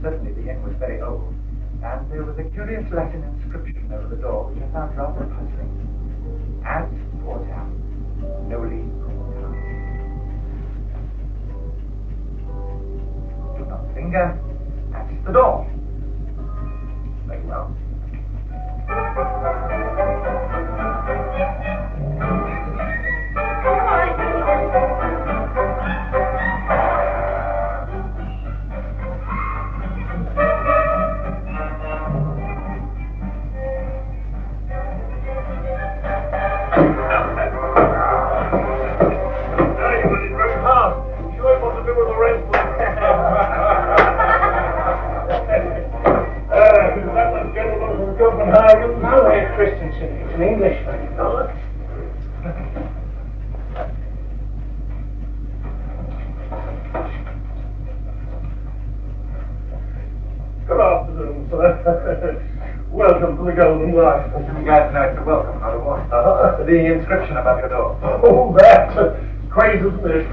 Certainly the inn was very old, and there was a curious Latin inscription over the door which I found rather puzzling. Ad portam, noli portam. Do not linger at the door. Very well. Christensen, he's an Englishman, you know. Good afternoon, sir. Welcome to the Golden Lion. I'm glad to know it's a welcome, not a warning. The inscription above your door. Oh, that. Great, isn't it?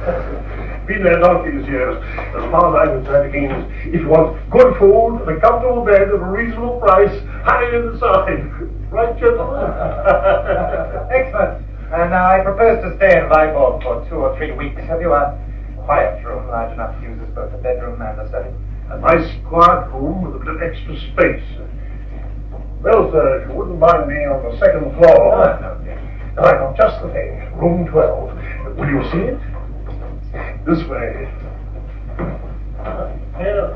Been there donkeys years. As far as I'm concerned, it means if you want good food and a comfortable bed at a reasonable price, hurry inside. Right, gentlemen? Excellent. And now I propose to stay in Viborg for 2 or 3 weeks. Have you a quiet room large enough to use as both a bedroom and a study? A nice quiet room with a bit of extra space. Well, sir, if you wouldn't mind being on the second floor. No, dear. I got just the thing. Room 12. Will you see it? This way.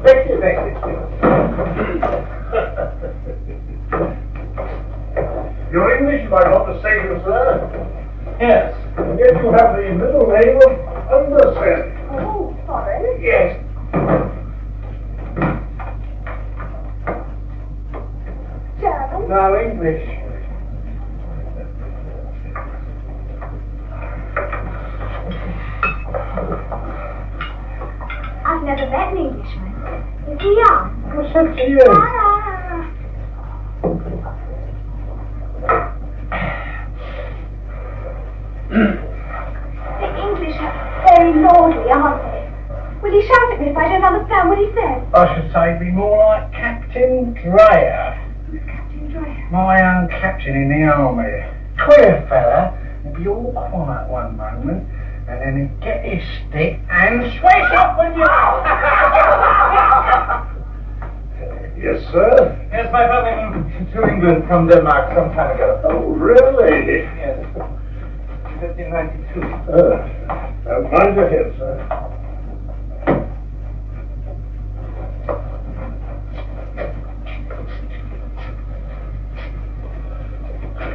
Thank you. You're English, if I'm not mistaken, sir. Yes. And yet you have the middle name of Undersen. Oh, sorry. Yes. German? No, English. I've never met an Englishman. Is he young? What's that to you? The English are very lordly, aren't they? Will he shout at me if I don't understand what he says? I should say be more like Captain Dreyer. Captain Dreyer. My own captain in the army. Queer fella. He'd be all quiet one moment, and then he'd get his stick and swish up with you. Yes, sir. Yes, my brother moved to England from Denmark some time ago. Oh, really? Yes. 1592. Mind your head, sir.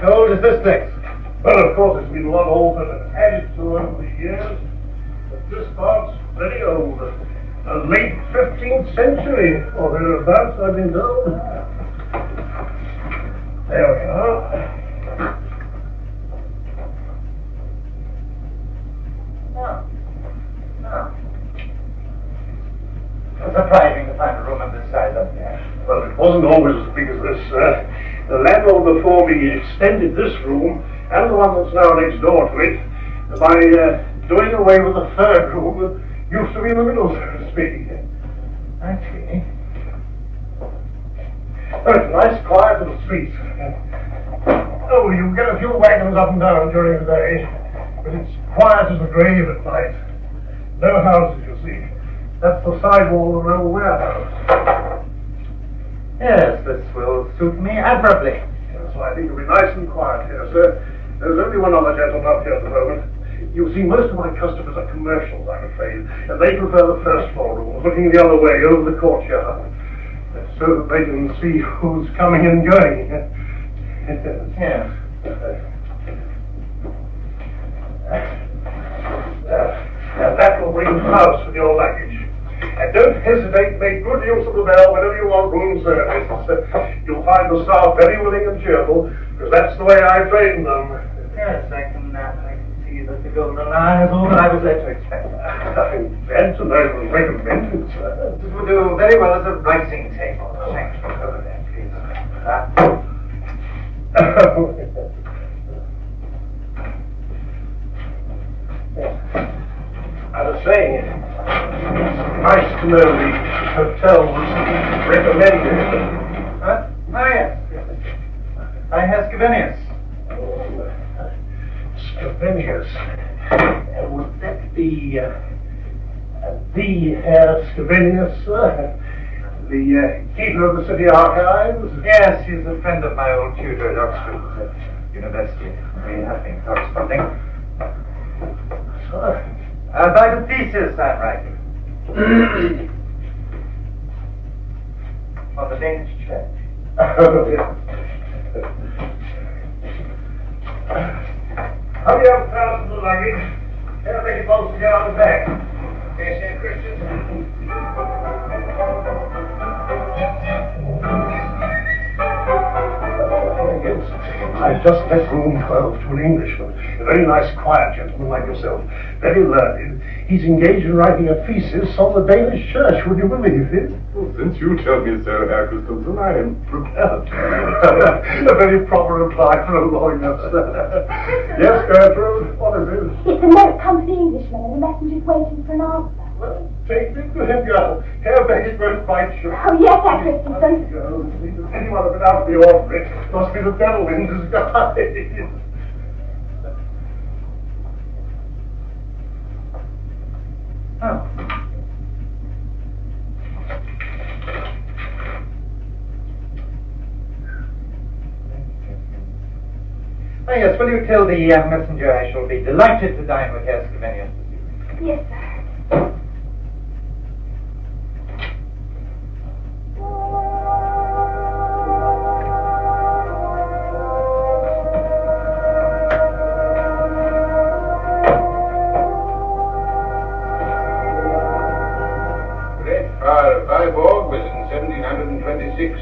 How old is this place? Well, of course, it's been a lot altered and added to over the years, but this part's very old. Late 15th century, or thereabouts, I've been told. There we are. Surprising to find a room of this size up there. Well, it wasn't always as big as this, sir. The landlord before me extended this room, and the one that's now next door to it, by doing away with the third room that used to be in the middle, so to speak. I see. Oh, it's a nice, quiet little street. Oh, you get a few wagons up and down during the day, but it's quiet as a grave at night. No houses, you see. That's the side wall of an old warehouse. Yes, this will suit me admirably. So I think it'll be nice and quiet here, sir. There's only one other gentleman up here at the moment. You see, most of my customers are commercials, I'm afraid, and they prefer the first floor rooms, looking the other way, over the courtyard, so that they can see who's coming and going. Yes. That will bring the house with your luggage. And don't hesitate, make good use of the bell whenever you want room service. You'll find the staff very willing and cheerful, because that's the way I train them. Yes, I can see that the Golden Lion is all that I was led to expect. I'm glad to know and recommend it, sir. This will do very well as a writing table. Thank you. Over there, please. I was saying, it's nice to know the hotel was recommend it. Huh? Oh, yes. I have Scavenius. Scavenius. Would that be the Herr Scavenius, sir? The keeper of the city archives? Yes, he's a friend of my old tutor at Oxford University. We have been corresponding. Sir? About a thesis I'm writing. On the Danish church. Oh, yes. Hurry up, fellas, the luggage. Can't make it both to get on the back. Yes, sir, Christian. I've just left room 12 to an Englishman, a very nice, quiet gentleman like yourself, very learned. He's engaged in writing a thesis on the Danish church. Would you believe it? Well, since you tell me so, Herr Christensen, I am prepared. A very proper reply for a lawyer, sir. Yes, Gertrude, what is it? It's a note come from the Englishman and the messenger's waiting for an answer. Well, take me to him, girl. Herr Beckett won't bite you. Oh, yes, Herr Christensen. Girl, anyone a bit out of the ordinary must be the devil in disguise. Oh. Oh, yes, will you tell the messenger I shall be delighted to dine with Herr Scavenius this evening? Yes, sir. Viborg was in 1726.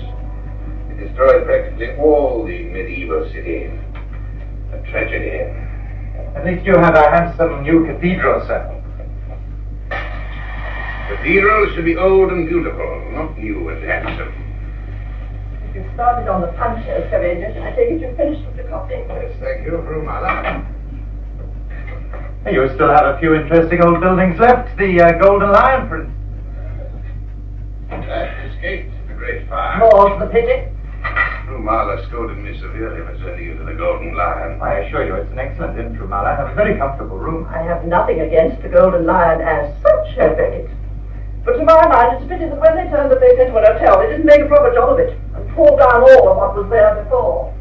It destroyed practically all the medieval city. A tragedy. At least you have a handsome new cathedral, sir. Cathedrals should be old and beautiful, not new and handsome. If you started on the punches, Scavenius, I take it you finished with the coffee. Yes, thank you, Fru Mahler. You still have a few interesting old buildings left. The Golden Lion, for instance. That escaped the great fire. More's the pity. Fru Mahler scolded me severely for sending you to the Golden Lion. I assure you, it's an excellent inn, Fru Mahler. I have a very comfortable room. I have nothing against the Golden Lion as such, Herr Beckett. But to my mind, it's a pity that when they turned the place into an hotel, they didn't make a proper job of it and pull down all of what was there before.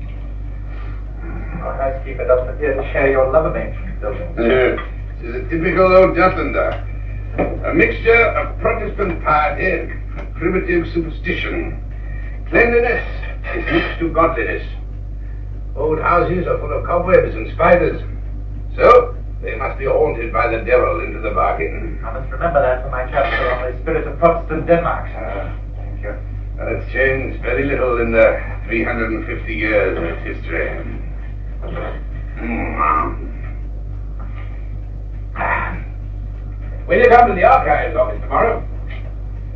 Our housekeeper doesn't appear to share your love of ancient buildings. She's a typical old Jutlander. A mixture of Protestant piety and primitive superstition. Cleanliness is next to godliness. Old houses are full of cobwebs and spiders. So, they must be haunted by the devil into the bargain. I must remember that for my chapter on the spirit of Protestant Denmark. Thank you. Well, it's changed very little in the 350 years of its history. Will you come to the archives office tomorrow?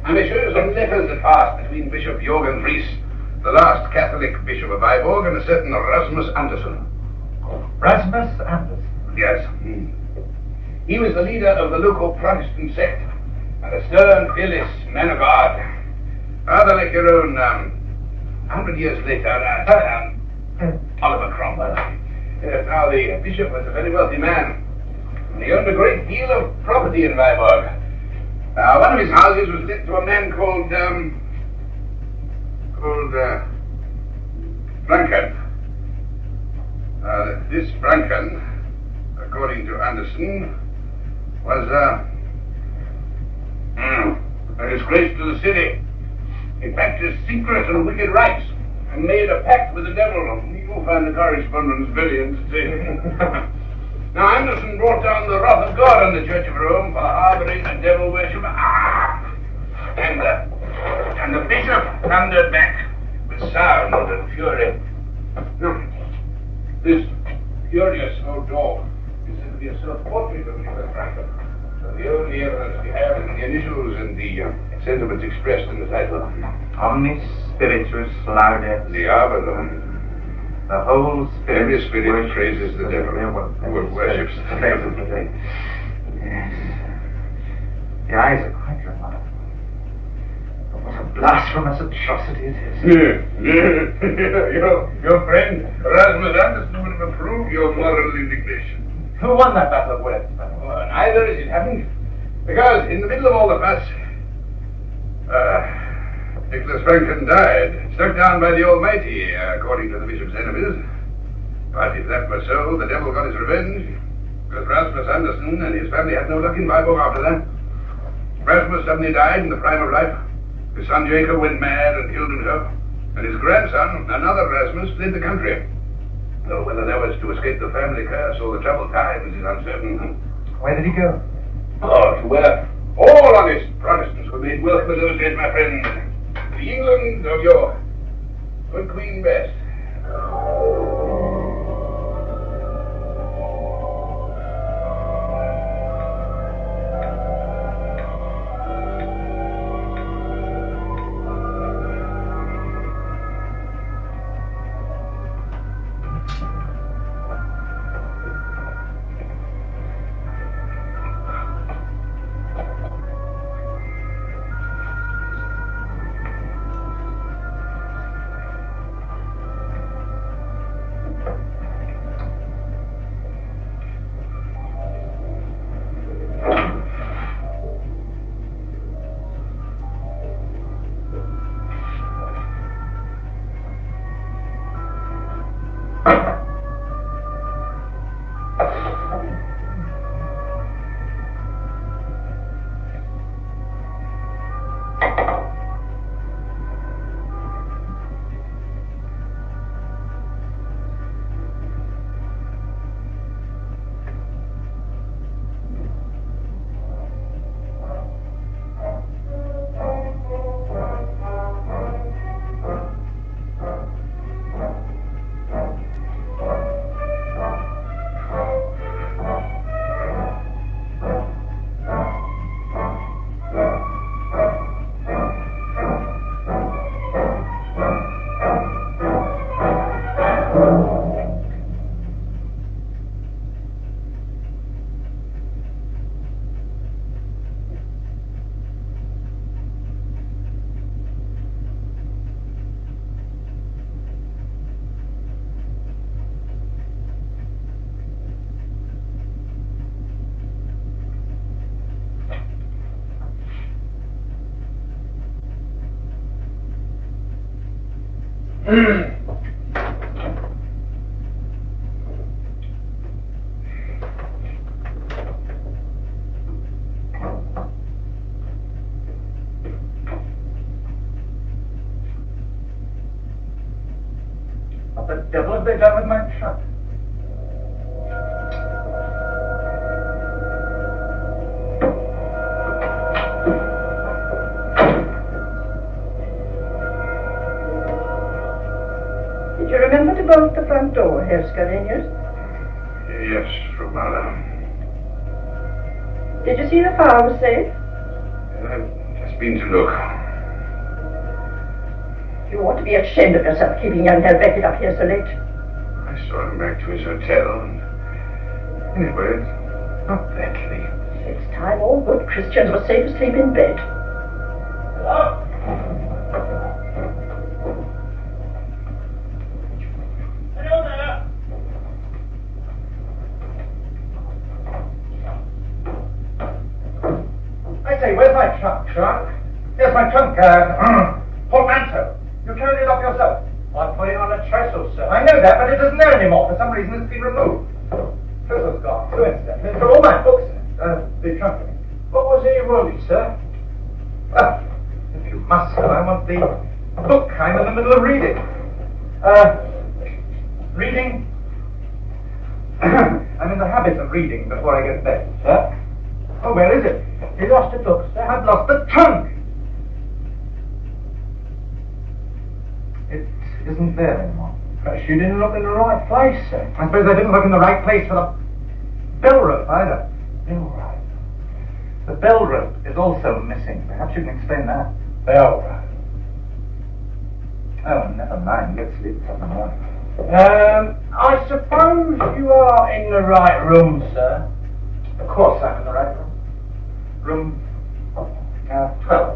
I may show you some letters that passed between Bishop Jorgen Vries, the last Catholic Bishop of Viborg, and a certain Rasmus Andersen. Rasmus Andersen? Yes. He was the leader of the local Protestant sect, and a stern, fearless man of God. Rather like your own, 100 years later, Oliver Cromwell. Yes, now the bishop was a very wealthy man. He owned a great deal of property in Viborg. One of his houses was let to a man called Branken. This Branken, according to Andersen, was a disgrace to the city. He practiced secret and wicked rites and made a pact with the devil. You'll find the correspondence very entertaining. Now, Andersen brought down the wrath of God on the Church of Rome for harboring a devil worshipper. And the bishop thundered back with sound and fury. Now, this curious old dog is said to be a self-portrait of Nicholas Branken. So the only evidence we have is the initials and the sentiments expressed in the title. Omnis spiritus laudet. The Avalon. The whole spirit. Every spirit praises the devil, who worships the devil. Yes. The eyes are quite remarkable. The What a blasphemous atrocity it is. Your friend Rasmus Anderson would have approved your moral indignation. Who won that battle of words? Well, neither is it happened. Because in the middle of all the fuss, Nicholas Franklin died, struck down by the Almighty, according to the bishop's enemies. But if that were so, the devil got his revenge, because Rasmus Anderson and his family had no luck in Viborg after that. Rasmus suddenly died in the prime of life. His son Jacob went mad and killed himself, and his grandson, another Rasmus, fled the country. Though whether that was to escape the family curse or the troubled times is uncertain. Where did he go? Oh, to where all honest Protestants were made welcome in those days, my friend. The England of your good Queen Bess. What the devil have they done with my truck? Did you remember to bolt the front door, Herr Scavenius? Yes, Romana. Did you see the fire was safe? I've just been to look. You ought to be ashamed of yourself, keeping young Herr Beckett up here so late. I saw him back to his hotel, and anyway, it's not that late. It's time all good Christians were safe asleep in bed. Hello? Hello there? I say, where's my trunk? Here's my trunk, portmanteau. You carried it up yourself. I put it on a trestle, sir. I know that, but it isn't there anymore. For some reason, it's been removed. Trestle's gone. Coincidence. There's all my books in it. The trunk. What was it you wanted, sir? Well, if you must, sir, I want the book I'm in the middle of reading. Reading? I'm in the habit of reading before I get to bed. Sir? Oh, where is it? You lost the book, sir. I've lost the trunk. It isn't there anymore. Perhaps you didn't look in the right place, sir. I suppose I didn't look in the right place for the bell rope either. Bell rope? The bell rope is also missing. Perhaps you can explain that. Bell rope? Oh, never mind. Let's leave it till the morning. I suppose you are in the right room, sir. Of course I'm in the right room. Room 12.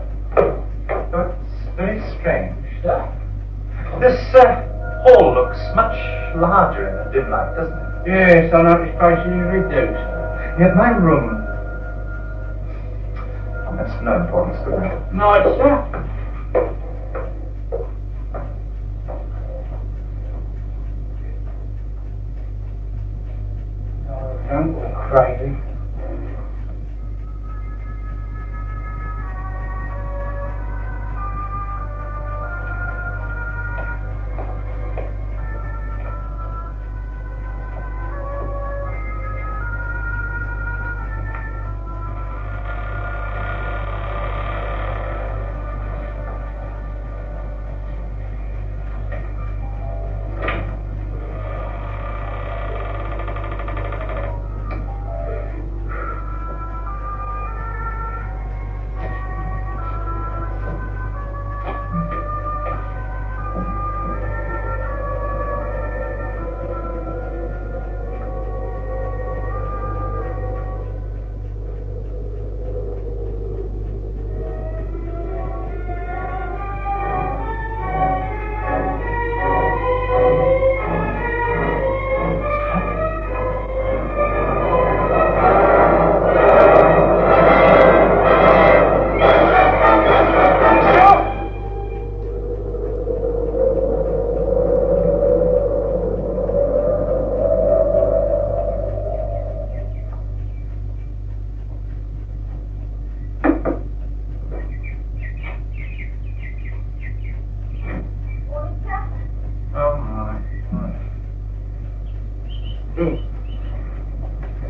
dim light, doesn't it? Yes, I noticed basically reduced. Yet my room... Oh, that's no importance to me. Night, sir. Oh, don't go crazy.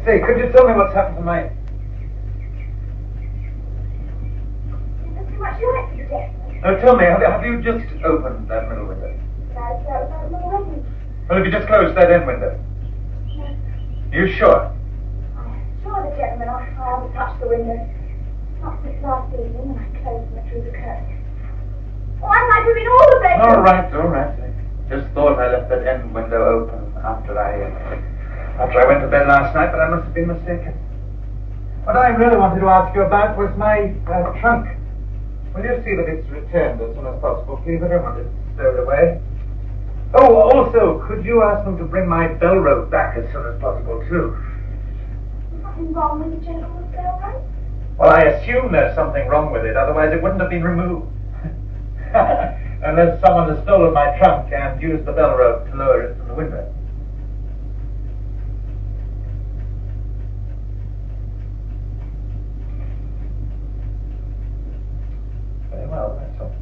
Say, could you tell me what's happened to my... Is there too much light for the gentleman? Oh, tell me, have you just opened that middle window? No, sir, it's open already. Well, have you just closed that end window? No. Are you sure? I'm sure the gentleman, I haven't touched the window. Not since last evening when I closed them through the curtain. Oh, I might have been all the bedroom. All right. Just thought I left that end window open after I went to bed last night, but I must have been mistaken. What I really wanted to ask you about was my trunk. Will you see that it's returned as soon as possible, please? I don't want it stowed away. Oh, also, could you ask them to bring my bell rope back as soon as possible, too? There's nothing wrong with the gentleman's bell rope. Well, I assume there's something wrong with it, otherwise it wouldn't have been removed. Unless someone has stolen my trunk and used the bell rope to lower it from the window. Very well, that's all.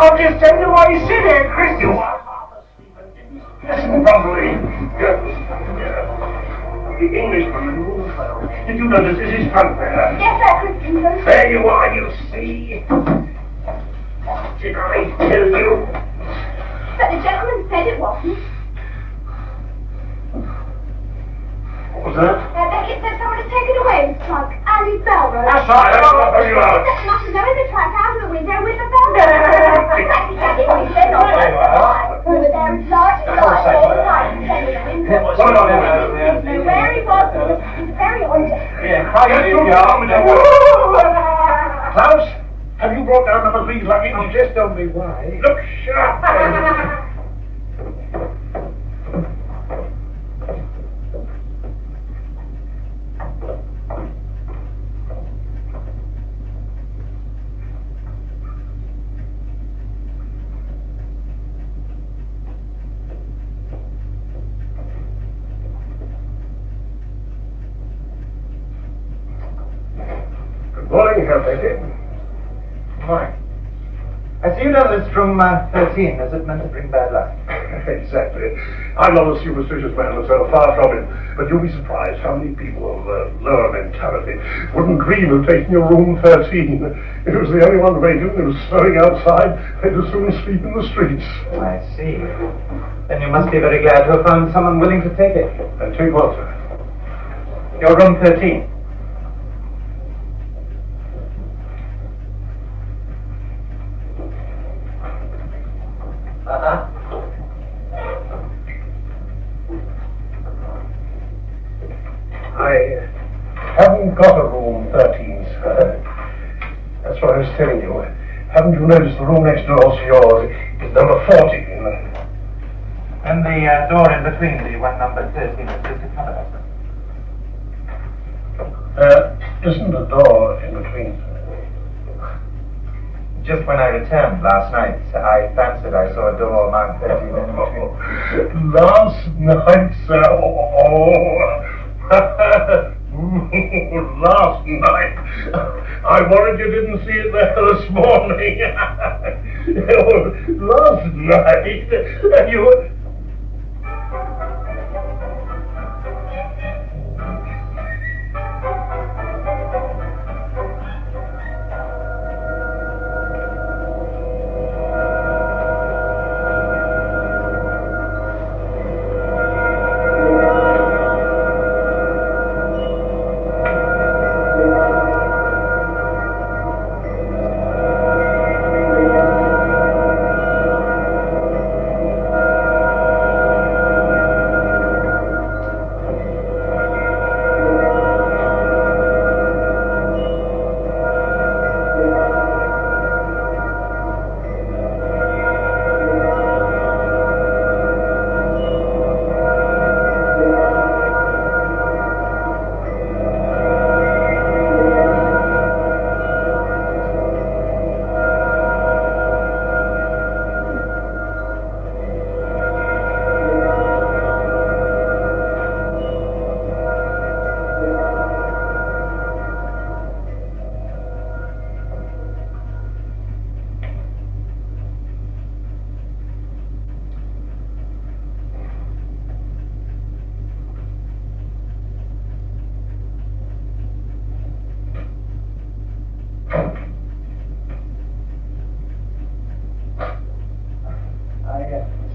I'll just tell you why you sit here, Chris. You are half asleep and didn't listen properly. The Englishman and Woolfell. Did you notice this is front there? Yes, sir, Christensen. There you are, you see. Did I tell you? But the gentleman said it wasn't. What was that? Beckett said someone had taken away his trunk and his bell rope. That's right, that's what I you out. He must have known the trunk out of the window with the bell rope. That's exactly what he said. We were there as large as life all the time. What's going on there? Where he was, it was very odd. Yeah, Klaus, have you brought down number 3's luggage? I'm just on my way. Look sharp. Good morning, Herr Beckett. Morning. I see you know this from 13. Is it meant to bring bad luck? Exactly. I'm not a superstitious man myself, far from it. But you'll be surprised how many people of lower mentality wouldn't dream of taking your room 13. If it was the only one vacant and it was snowing outside, they'd as soon sleep in the streets. I see. Then you must be very glad to have found someone willing to take it. And take what, sir? Your room 13. I haven't got a room 13, sir. That's what I was telling you. Haven't you noticed the room next door to yours is number 14? And the door in between the one number 13 is just a cover. There isn't a door in between, sir. Just when I returned last night, I fancied I saw a door marked 13 in between. Last night, sir? Last night. I worried you didn't see it there this morning. Last night. You...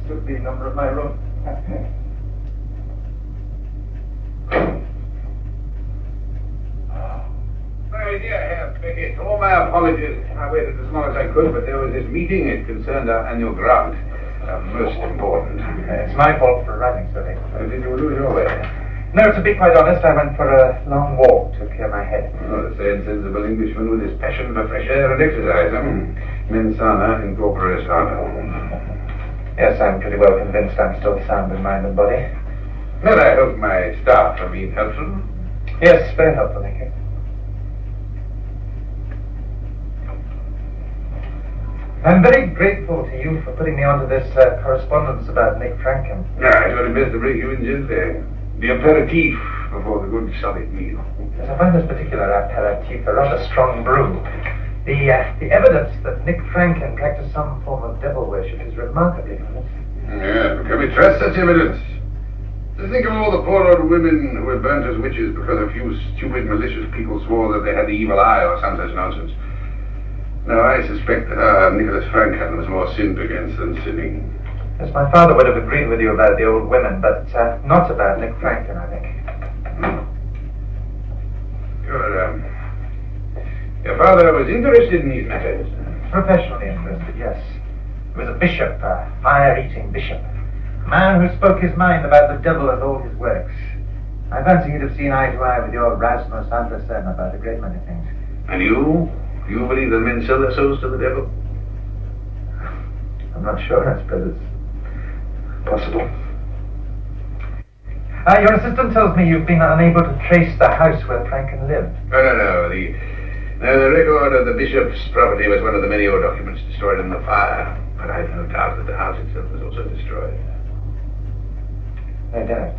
Mistook the number of my room. My dear Herr Beckett, all my apologies. I waited as long as I could, but there was this meeting. It concerned our annual grant. Most important. It's my fault for arriving so late. Did you lose your way? No, to be quite honest, I went for a long walk to clear my head. Oh, the sane, sensible Englishman with his passion for fresh air and exercise. Mens sana in corpore sano. Yes, I'm pretty well convinced I'm still sound in mind and body. Well, I hope my staff have been helpful. Yes, very helpful, thank you. I'm very grateful to you for putting me onto this correspondence about Nick Franken. I thought it best to bring you in gently. The aperitif before the good solid meal. Yes, I find this particular aperitif a rather strong brew. The evidence that Nick Franken practiced some form of devil worship is remarkably convincing. Yeah, but can we trust such evidence? To think of all the poor old women who were burnt as witches because a few stupid, malicious people swore that they had the evil eye or some such nonsense. No, I suspect that Nicholas Franken was more sinned against than sinning. Yes, my father would have agreed with you about the old women, but not about Nick Franken, I think. Your father was interested in these matters. Professionally interested, yes. He was a bishop, a fire-eating bishop. A man who spoke his mind about the devil and all his works. I fancy he'd have seen eye to eye with your Rasmus Andersen about a great many things. And you? You believe that men sell their souls to the devil? I'm not sure, I suppose it's possible. Your assistant tells me you've been unable to trace the house where Franken lived. No. The record of the bishop's property was one of the many old documents destroyed in the fire. But I've no doubt that the house itself was also destroyed. No doubt.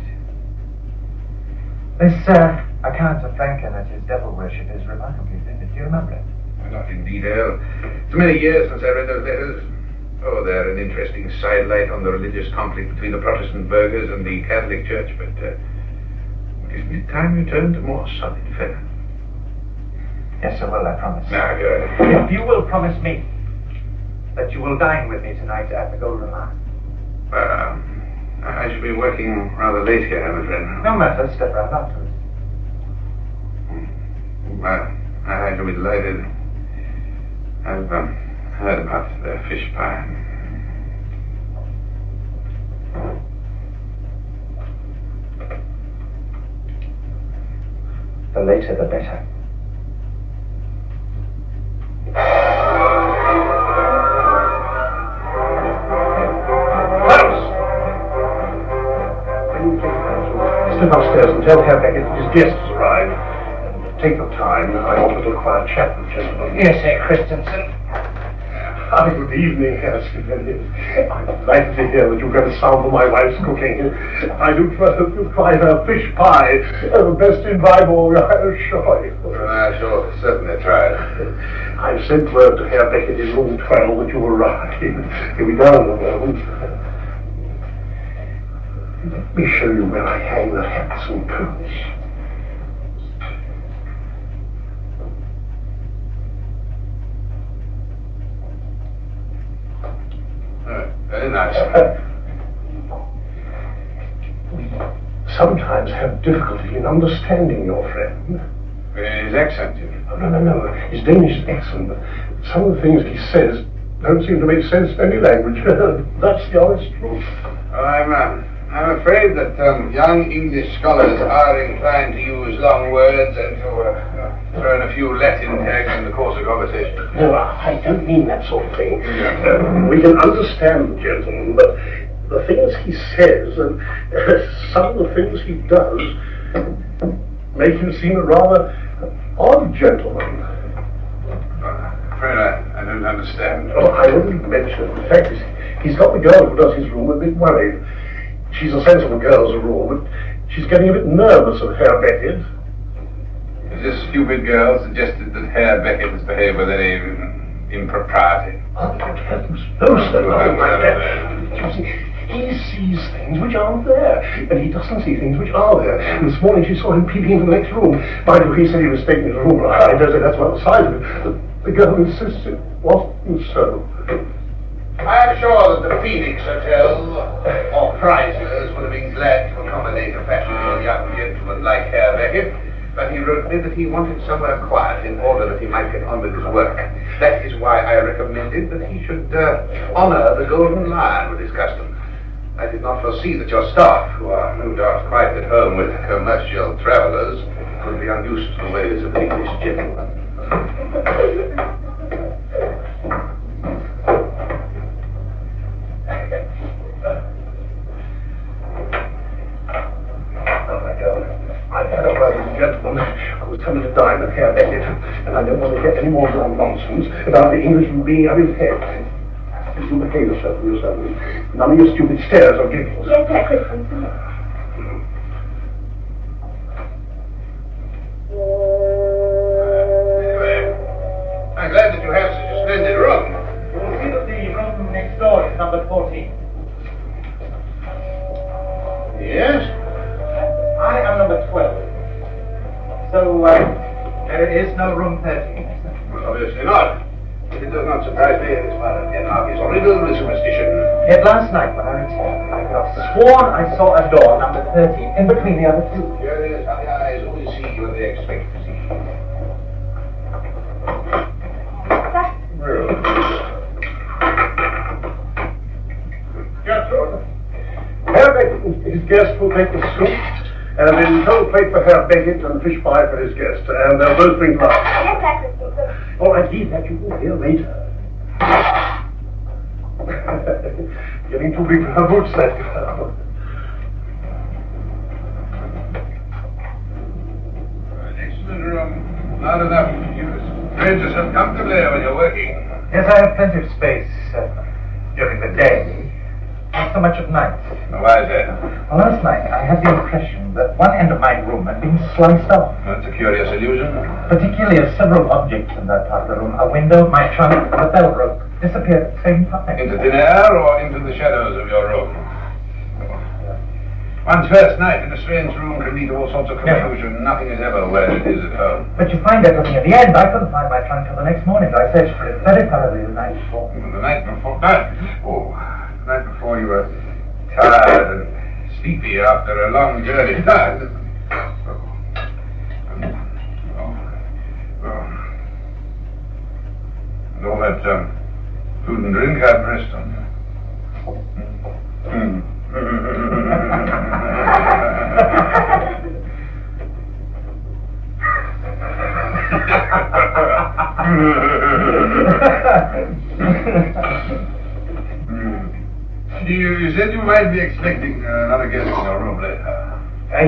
This account of Franken and his devil worship is remarkably vivid. Do you remember it? Not in detail. It's many years since I read those letters. Oh, they're an interesting sidelight on the religious conflict between the Protestant burghers and the Catholic Church, but isn't it time you turned to more solid fare? Yes, I will, I promise. Now, good. If you will promise me that you will dine with me tonight at the Golden Lion. I shall be working rather late here, I'm afraid. No matter, step round afterwards. I shall be delighted. I've heard about their fish pie. The later, the better. Step upstairs and tell Herr Beckett that his guest has arrived. And take your time. I want a little quiet chat with the gentleman. Yes, Herr Christensen. Good evening, Herr Stivenius. I'm delighted to hear that you're going to sample my wife's cooking. I do trust that you'll try her fish pie, the best in Viborg, I assure you. I shall certainly try it. I've sent word to Herr Beckett in room 12 that you arrived. He'll be down in a moment. Let me show you where I hang the hats and coats. Very nice. We sometimes have difficulty in understanding your friend. His accent, you mean? Oh, no. His Danish is excellent, but some of the things he says don't seem to make sense in any language. That's the honest truth. I'm afraid that young English scholars are inclined to use long words and to throw in a few Latin tags in the course of conversation. No, I don't mean that sort of thing. Yeah. We can understand the gentleman, but the things he says and some of the things he does make him seem a rather odd gentleman. I'm afraid I don't understand. Oh, I wouldn't mention it. The fact is, he's got the girl who does his room a bit worried. She's a sensible girl as a rule, but she's getting a bit nervous of Herr Beckett. Has this stupid girl suggested that Herr Beckett has behaved with any impropriety? Oh, good heavens, no, sir, nothing like that. You see, he sees things which aren't there, and he doesn't see things which are there. And this morning she saw him peeping into the next room. By the way, he said he was taking his room. I don't say that's about the size of it. The girl insisted it wasn't so. I am sure that the Phoenix Hotel or Chrysler's would have been glad to accommodate a fashionable young gentleman like Herr Beckett, but he wrote me that he wanted somewhere quiet in order that he might get on with his work. That is why I recommended that he should honor the Golden Lion with his custom. I did not foresee that your staff, who are no doubt quite at home with commercial travelers, could be unused to the ways of an English gentleman. I've had a word with the gentleman who was coming to dine at Herr Beckett, and I don't want to hear any more nonsense about the Englishman being out of his head. You behave yourself for yourself. None of your stupid stares or giggles. Yes, Herr Christensen. Anyway, I'm glad that you have such a splendid room. You will see that the room next door is number 14. Yes? I am number 12. So, there is no room 13. Well, obviously not. But it does not surprise me as far as Denmark is riddled with superstition. Yet last night when I returned, I could have sworn I saw a door number 13 in between the other two. Curious how the eyes always see what they expect to see. Gertrude, Herr Beckett and his guest will take the soup, and then cold plate for Herr Beckett and fish pie for his guest, and they'll both bring lunch. Yes, Herr Christensen. All right, leave that. You will hear later. Getting too big for her boots, that girl. An excellent room. Not enough. You spread yourself comfortably when you're working. Yes, I have plenty of space during the day. Not so much at night. Why is that? Well, last night I had the impression that one end of my room had been sliced off. That's a curious illusion. Particularly as several objects in that part of the room, a window, my trunk, and a bell rope, disappeared at the same time. Into thin air or into the shadows of your room? One's first night in a strange room can lead to all sorts of confusion. Nothing is ever where it is at home. But you find everything at the end. I couldn't find my trunk till the next morning. I searched for it very thoroughly the night before. The night before? The night before you were tired and sleepy after a long journey. And all that food and drink I pressed on you. You said you might be expecting another guest in your room later.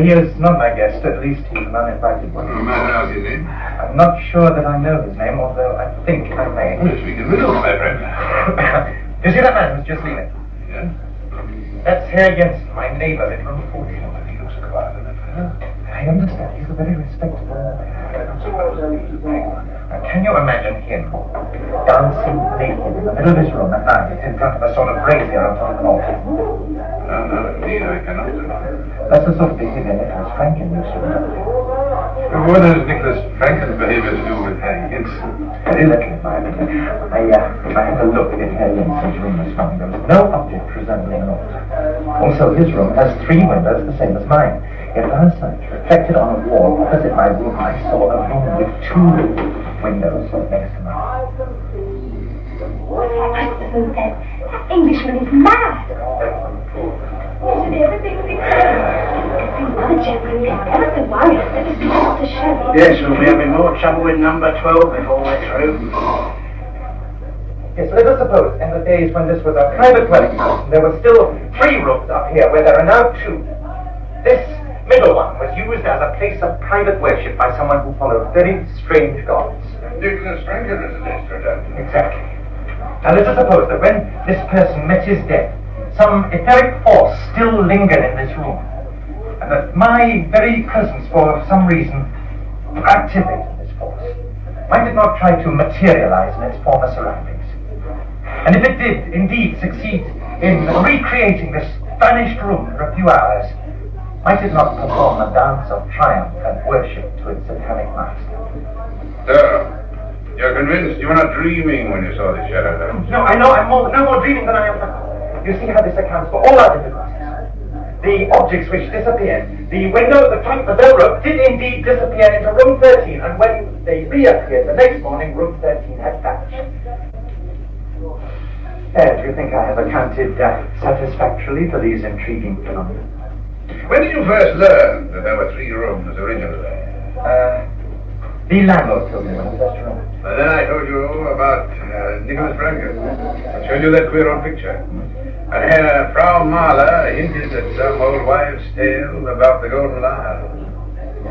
He is not my guest, at least he's an uninvited one. May I ask his name? I'm not sure that I know his name, although I think I may. You speak in riddles, my friend. You see that man who's just leaving? Yes? That's Herr Jensen, my neighbor, in room 14. He looks a quiet enough fellow. I understand. He's a very respectable. Can you imagine him dancing naked in the middle of his room at night in front of a sort of brazier on top of an altar? No, indeed, I cannot. That's the sort of behavior Nicholas Franklin used to do. What has Nicholas Franklin's behavior to do with Harry Jensen? Very little, in my opinion. I had a look in Herr Jensen's room this morning. There was no object resembling an altar. Also, his room has 3 windows the same as mine. Yet last night, reflected on a wall opposite my room, I saw a room with 2 windows next to mine. Christopher said, that Englishman is mad. Should everything be clear? These other gentlemen get ever so worried that it's not to show. Yes, we'll be having more trouble with number 12 before we're through. Yes, let us suppose, in the days when this was a private dwelling house, there were still 3 rooms up here where there are now 2. This middle one was used as a place of private worship by someone who followed very strange gods. Nicholas Franklin is a desperate. Exactly. Now let us suppose that when this person met his death, some etheric force still lingered in this room, and that my very presence, for some reason, activated this force. Might it not try to materialize in its former surroundings? And if it did indeed succeed in recreating this vanished room for a few hours, might it not perform a dance of triumph and worship to its satanic master? So, you're convinced you were not dreaming when you saw the shadow? No, I know I'm no more dreaming than I am now. You see how this accounts for all our difficulties. The objects which disappeared, the window, the trunk, the bell rope, did indeed disappear into room 13, and when they reappeared the next morning, room 13 had vanished. Do you think I have accounted satisfactorily for these intriguing phenomena? When did you first learn that there were 3 rooms originally? The landlord told me when I first arrived. Well, then I told you about Nicholas Franklin. I showed you that queer old picture. And Frau Mahler hinted at some old wives' tale about the Golden Lion.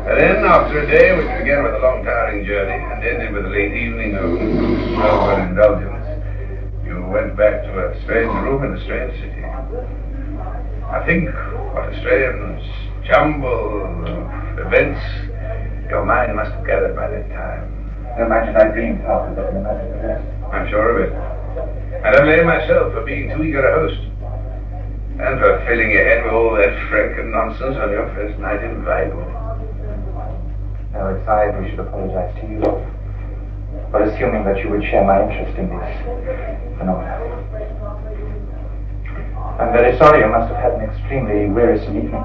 And then, after a day which began with a long, tiring journey and ended with a late evening of sober indulgence, you went back to a strange room in a strange city. I think what a strange jumble of events your mind must have gathered by that time. I imagine I dreamed half of it and imagined the rest. I'm sure of it. And I blame myself for being too eager a host. And for filling your head with all that Franken nonsense on your first night in Weimar. Now, it's I who should apologize to you for assuming that you would share my interest in this phenomena. I'm very sorry you must have had an extremely wearisome evening.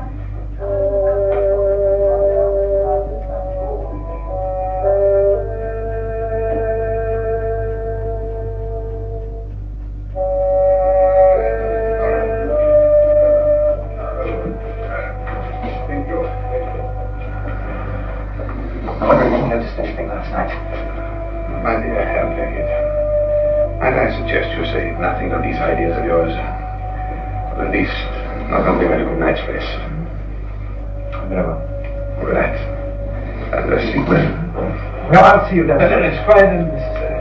I wonder if you noticed anything last night. My dear Herr Leggett, might I suggest you say nothing of these ideas of yours? Or at least, not only a good night's rest. Very well. Good night. And sleep well. No, I'll see you then. It's quite unnecessary.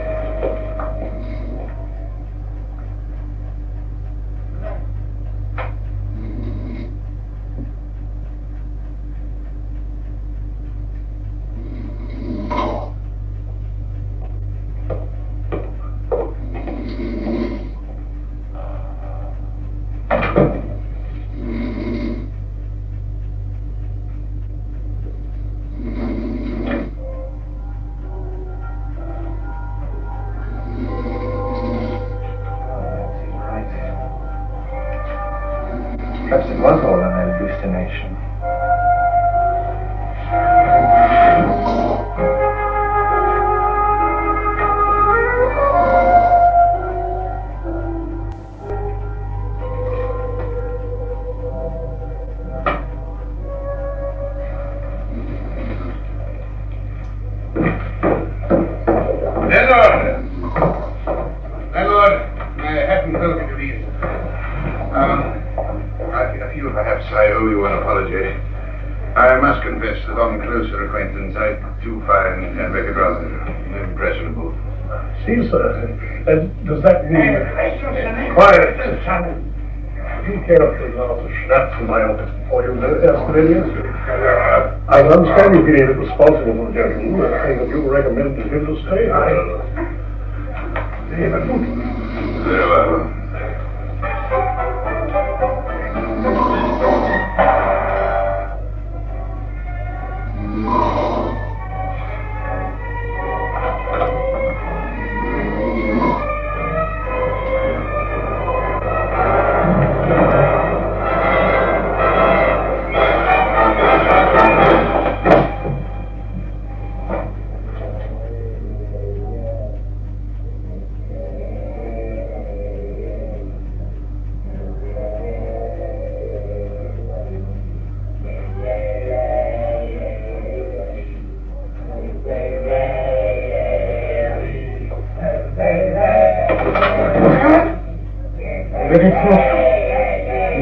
Perhaps it was all an hallucination. Landlord, I haven't spoken to these. I feel perhaps I owe you an apology. I must confess that on closer acquaintance I do find Rebecca rather impressionable. See, sir, does that mean... Quiet! Be careful not to schnapps in my office before you ask for any answer. I understand you being responsible for the gentleman, and that you recommended him to stay. Very well.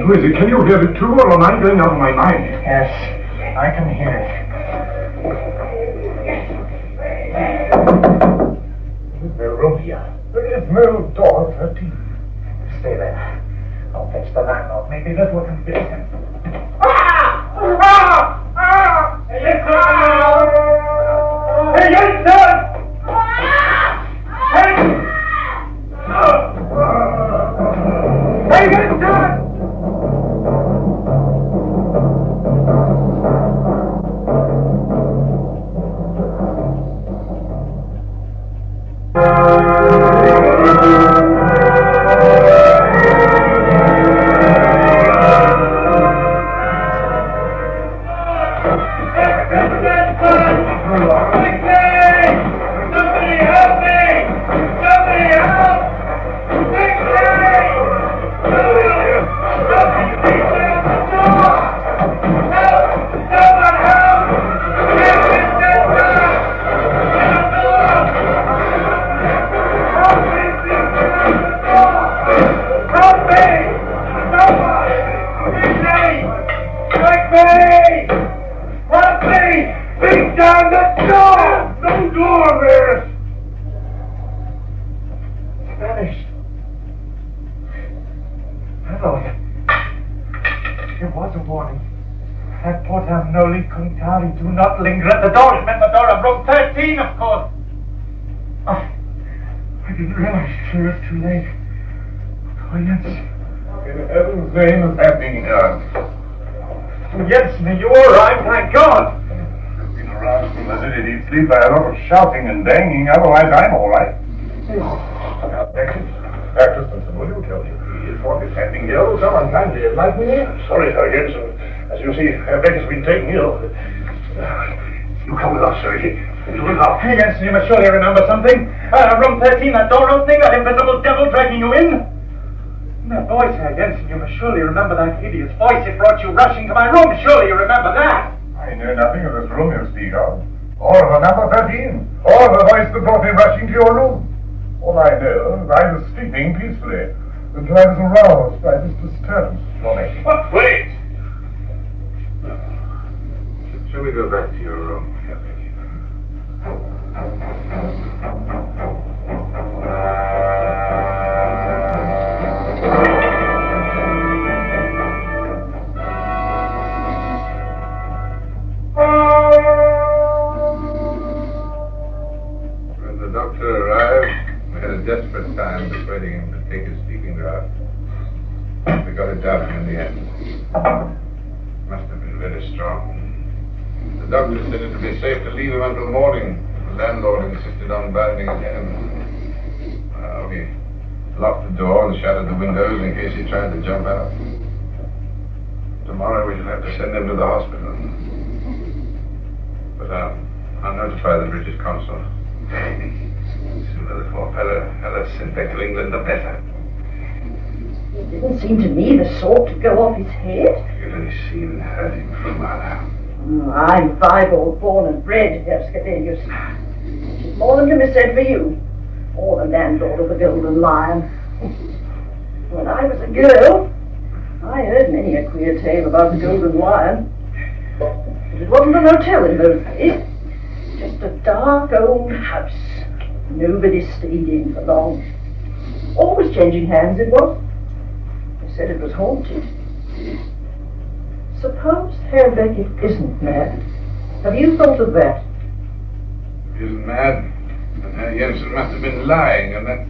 Who is it? Can you hear it too, or am I going out of my mind? Yes, I can hear it. Is there room here? There is no door 13. Stay there. I'll fetch the landlord. Maybe that will convince him. Hey, Jensen! Hey, Jensen! Do not linger at the door. It meant the door of room 13, of course. Oh, I didn't realize it was too late. Oh, Jensen. In heaven's name is happening here. Jensen, are you all right? Thank God. I've been aroused from the city deep sleep by a lot of shouting and banging. Otherwise, I'm all right. Actress, will you tell me, please, what is happening here? Oh, so unkindly. Enlighten me. Sorry, Sir Jensen. As you see, Becca's been taken ill. You come with us, sir. You look out. Hey, Jensen, you must surely remember something. Room 13, that door opening, that invisible devil dragging you in. That voice, Herr Jensen, you must surely remember that hideous voice. It brought you rushing to my room. Surely you remember that. I know nothing of this room you speak of. Or of the number 13. Or of the voice that brought me rushing to your room. All I know is I was sleeping peacefully until I was aroused by this disturbance. What? Wait! Shall we go back to your room? When the doctor arrived, we had a desperate time persuading him to take his sleeping draught. We got it down in the end. Must have been very strong. The doctor said it would be safe to leave him until morning. The landlord insisted on binding his hands. We locked the door and shuttered the windows in case he tried to jump out. Tomorrow we shall have to send them to the hospital. But I'll notify the British consul. The sooner the poor fellow sent back to England, the better. It didn't seem to me the sort to go off his head. You'd only seen and heard him from a mile out. I'm Fireball, born and bred, Herr Scavenius. It's more than can be said for you, or the landlord of the Golden Lion. When I was a girl, I heard many a queer tale about the Golden Lion. But it wasn't an hotel in those days, just a dark old house. Nobody stayed in for long. Always changing hands it was. They said it was haunted. Suppose Herr Beckett isn't mad. Have you thought of that? He isn't mad. And Herr Jensen must have been lying, and that's...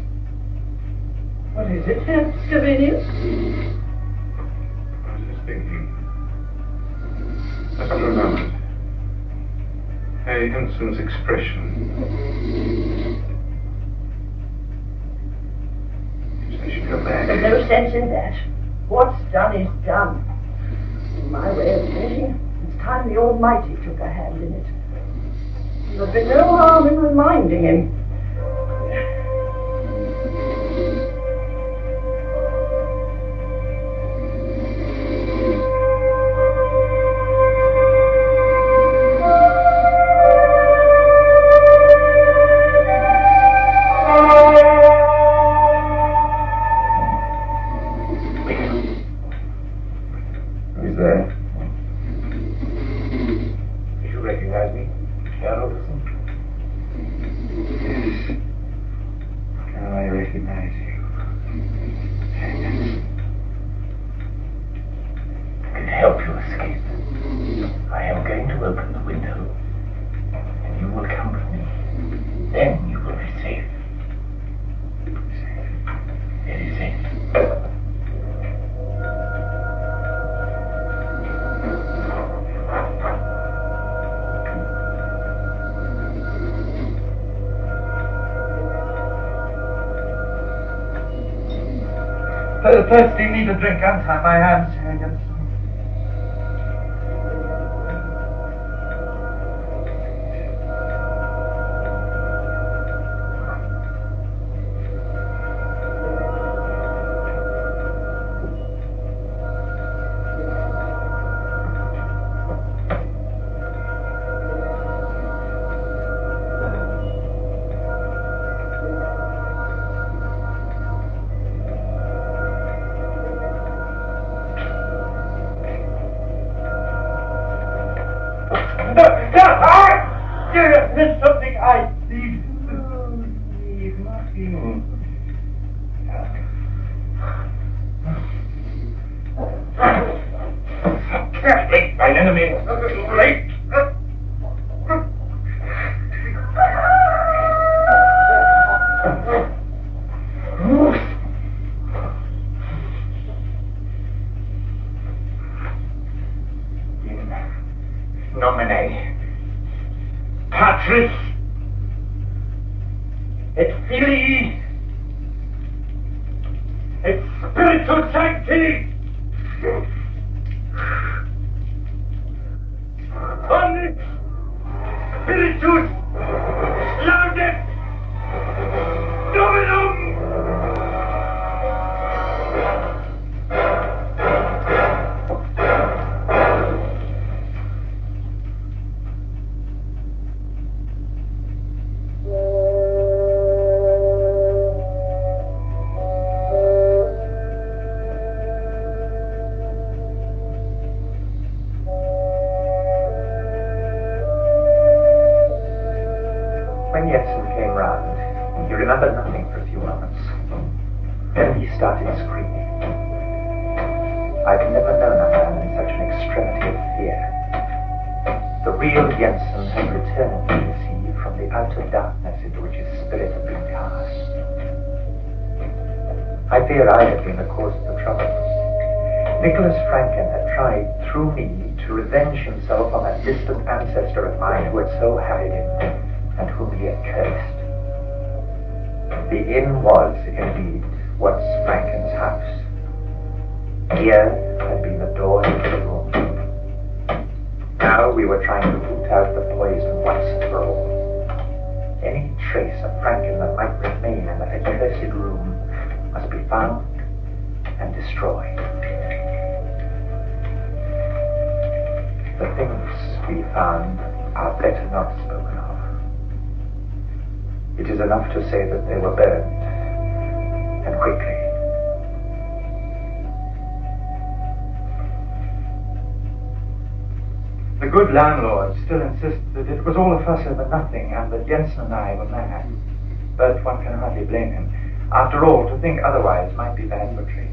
What is it, Herr Scavenius? I was just thinking. Just for a moment. Herr Jensen's expression. You say she go back. There's no sense in that. What's done is done. In my way of thinking, it's time the Almighty took a hand in it. There'd be no harm in reminding him. Thirsty, need a drink. Untie my hands, Herr Jensen. There's something I need. Need nothing. Late, my enemy. Late. In nomine Patris et Filii et Spiritus Sancti. Omnis Spiritus laudet Dominum. When Jensen came round, he remembered nothing for a few moments. Then he started screaming. I've never known a man in such an extremity of fear. The real Jensen had returned, you see, from the outer darkness into which his spirit had been cast. I fear I had been the cause of the trouble. Nicholas Franken had tried, through me, to revenge himself on that distant ancestor of mine who had so harried him, and whom he had cursed. The inn was, indeed, once Franken's house. Here had been the door into the room. Now we were trying to root out the poison once and for all. Any trace of Franklin that might remain in that accursed room must be found and destroyed. The things we found are better not spoken of. It is enough to say that they were burned, and quickly. The good landlord still insists that it was all a fuss over nothing and that Jensen and I were mad. But one can hardly blame him. After all, to think otherwise might be bad for trade.